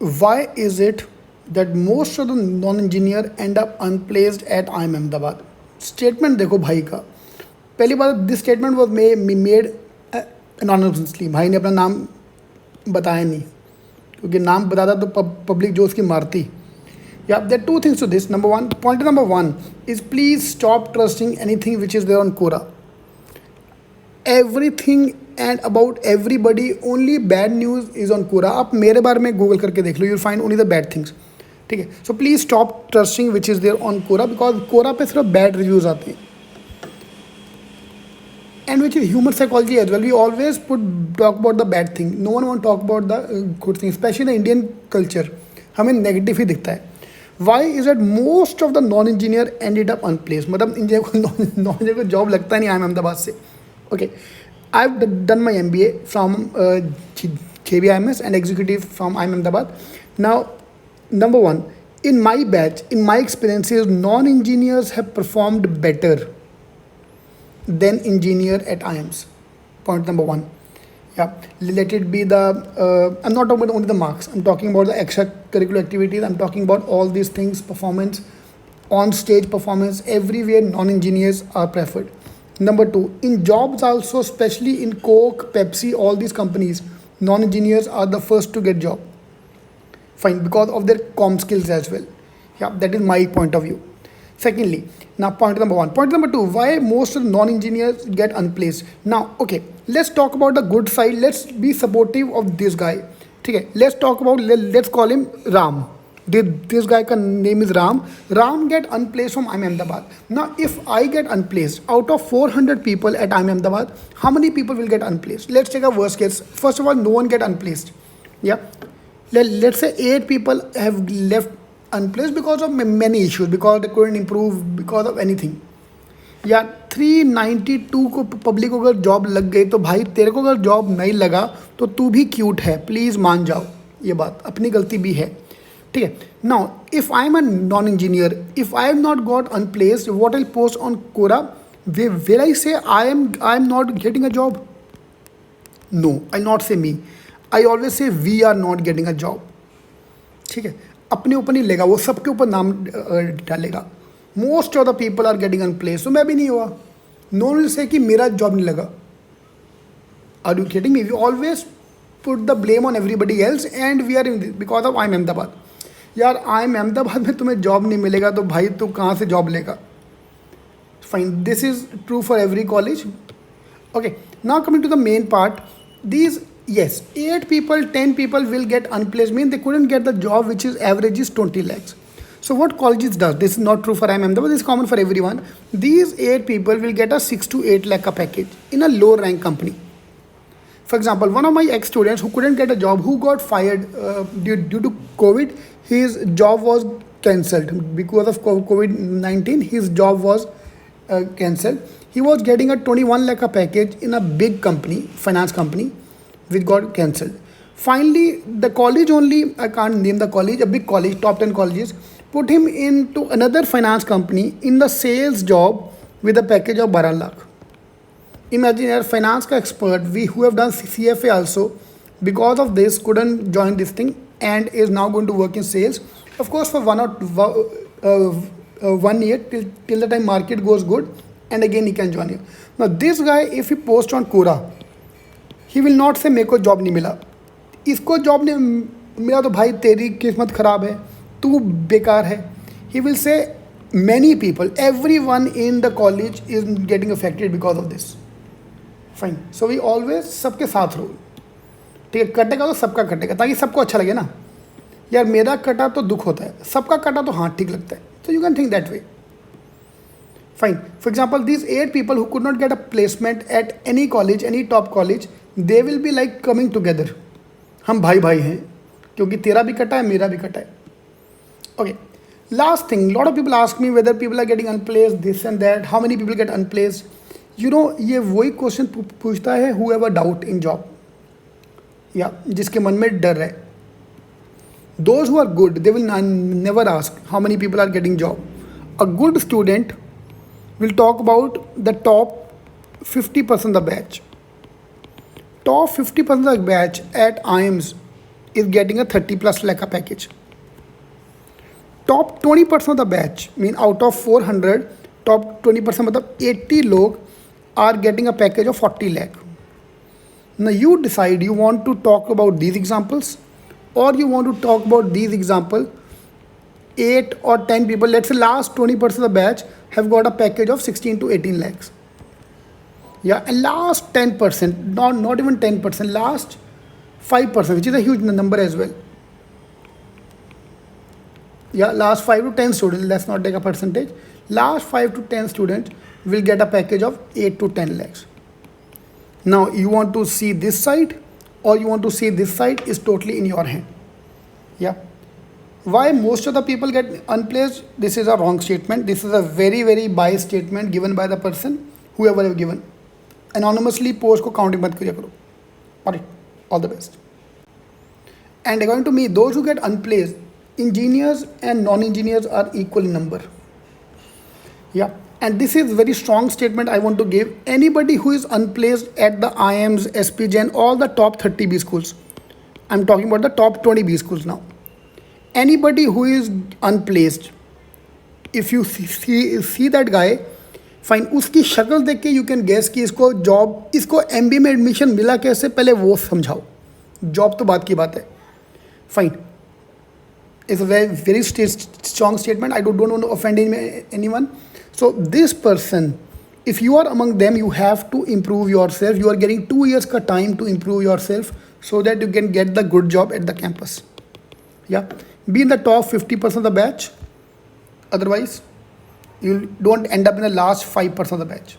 Why is it that most of the non-engineer end up unplaced at IIM Ahmedabad? Statement देखो भाई का. पहली बात, दिस स्टेटमेंट वॉज मेड अनॉनिमसली. भाई ने अपना नाम बताया नहीं, क्योंकि नाम बताता तो पब्लिक जो उसकी मारती. Yeah there two things to this. Number one, point number one is please stop trusting anything which is there on Quora. Everything and about everybody, only bad news is on Quora. आप मेरे बारे में Google करके देख लो, you find only the bad things. ठीक है, so please stop trusting which is there on Quora, because Quora पे सिर्फ बैड रिव्यूज़ आते हैं. And which is human psychology as well. We always put talk about the bad thing, no one want talk about the good thing. Specially the Indian culture हमें negative ही दिखता है. Why is that most of the non engineer ended up unplaced. मतलब engineer को non engineer को job लगता नहीं IIM Ahmedabad से. Okay, I've done my MBA from KBIMS and executive from IIM Ahmedabad. Now, number one, in my batch, in my experiences, non-engineers have performed better than engineer at IIMs. Point number one. Yeah, let it be the, I'm not talking about only the marks. I'm talking about the extracurricular activities. I'm talking about all these things, performance, on-stage performance. Everywhere, non-engineers are preferred. Number two, in jobs also, especially in Coke, Pepsi, all these companies, non-engineers are the first to get job. Fine, because of their comm skills as well. Yeah, that is my point of view. Secondly, now point number one. Point number two, why most of the non-engineers get unplaced. Now, okay, let's talk about the good side. Let's be supportive of this guy. Okay, let's talk about, let's call him Ram. This guy ka name is Ram. Ram get unplaced from IIM Ahmedabad. Now, if I get unplaced, out of 400 people at IIM Ahmedabad, how many people will get unplaced? Let's take a worst case. First of all, no one get unplaced. Yeah. Let's say 8 people have left unplaced because of many issues, because they couldn't improve, because of anything. या 392 को public को अगर job लग गई, तो भाई तेरे को अगर जॉब नहीं लगा तो तू भी क्यूट है. प्लीज़ मान जाओ, ये बात अपनी गलती भी है. ठीक है. Now if I am a non engineer, if I am not got unplaced, what I post on Quora, will I say I am not getting a job? No, I not say me, I always say we are not getting a job. ठीक है, अपने ऊपर नहीं लेगा वो, सबके ऊपर नाम डालेगा. Most of the people are getting unplaced, तो मैं भी नहीं हुआ. नो विल से कि मेरा जॉब नहीं लगा. Are you getting me? We always put the blame on everybody else and we are in because of IIM Ahmedabad. यार IIM अहमदाबाद में तुम्हें जॉब नहीं मिलेगा तो भाई तू कहाँ से जॉब लेगा? Fine, this is true for every college. Okay, now coming to the main part. These, yes, 8 people, 10 people will get unplaced, mean they couldn't get the job which is average is 20 lakhs. So what colleges does? This is not true for IIM Ahmedabad, this is common for everyone. These 8 people will get a 6 to 8 lakh package in a low rank company. For example, one of my ex-students who couldn't get a job, who got fired due to COVID, his job was cancelled. Because of COVID-19, his job was cancelled. He was getting a 21 lakh package in a big company, finance company, which got cancelled. Finally, the college only, I can't name the college, a big college, top 10 colleges, put him into another finance company in the sales job with a package of 12 lakh. Imagine, यार finance का expert, we who have done CFA also, because of this couldn't join this thing and is now going to work in sales. Of course, for 1 year till the time market goes good, and again he can join you. Now this guy, if he post on Quora, he will not say मेरे को job नहीं मिला. इसको job नहीं मिला तो भाई तेरी किस्मत ख़राब है, तू बेकार है. He will say many people, everyone in the college is getting affected because of this. Fine. So we always सबके साथ रहो. ठीक है, कटेगा तो सबका कटेगा, ताकि सबको अच्छा लगे ना. यार मेरा कटा तो दुख होता है, सबका कटा तो हाँ ठीक लगता है. So you can think that way. Fine. For example, these 8 people who could not get a placement at any college, any top college, they will be like coming together. हम भाई भाई हैं, क्योंकि तेरा भी कटा है, मेरा भी कटा है. Okay. Last thing, lot of people ask me whether people are getting unplaced, this and that, how many people get unplaced. You know, ये वही क्वेश्चन पूछता है who have a doubt in job, या जिसके मन में डर है. Those who are good, they will never ask how many people are getting job. A good student will talk about the top 50% of the batch. Top 50% of the batch at IIMs is getting a 30 plus lakh package. Top 20% of the batch, mean out of 400, top 20% मतलब 80 लोग are getting a package of 40 lakh. Now you decide you want to talk about these examples or you want to talk about these example 8 or 10 people, let's say last 20% of the batch have got a package of 16 to 18 lakhs. Yeah, and last 10%, not even 10%, last 5%, which is a huge number as well. Yeah, last 5 to 10 students, let's not take a percentage. Last 5 to 10 students will get a package of 8 to 10 lakhs. Now you want to see this side or you want to see this side is totally in your hand. Yeah. Why most of the people get unplaced? This is a wrong statement. This is a very, very biased statement given by the person, whoever have given. Anonymously post को counting मत करिया करो. Alright, all the best. And according to me, those who get unplaced, engineers and non-engineers are equal in number. Yeah, and this is very strong statement I want to give. Anybody who is unplaced at the IIMs, SPGen, all the top 30 B schools. I'm talking about the top 20 B schools now. Anybody who is unplaced, if you see that guy, fine, उसकी शक्ल देख के you can guess कि इसको job, इसको MBA में admission मिला कैसे, पहले वो समझाओ. जॉब तो बात की बात है. Fine, it's a very strong statement. I don't want to offend anyone. So this person, if you are among them, you have to improve yourself. You are getting 2 years ka time to improve yourself so that you can get the good job at the campus. Yeah, be in the top 50% of the batch. Otherwise, you don't end up in the last 5% of the batch.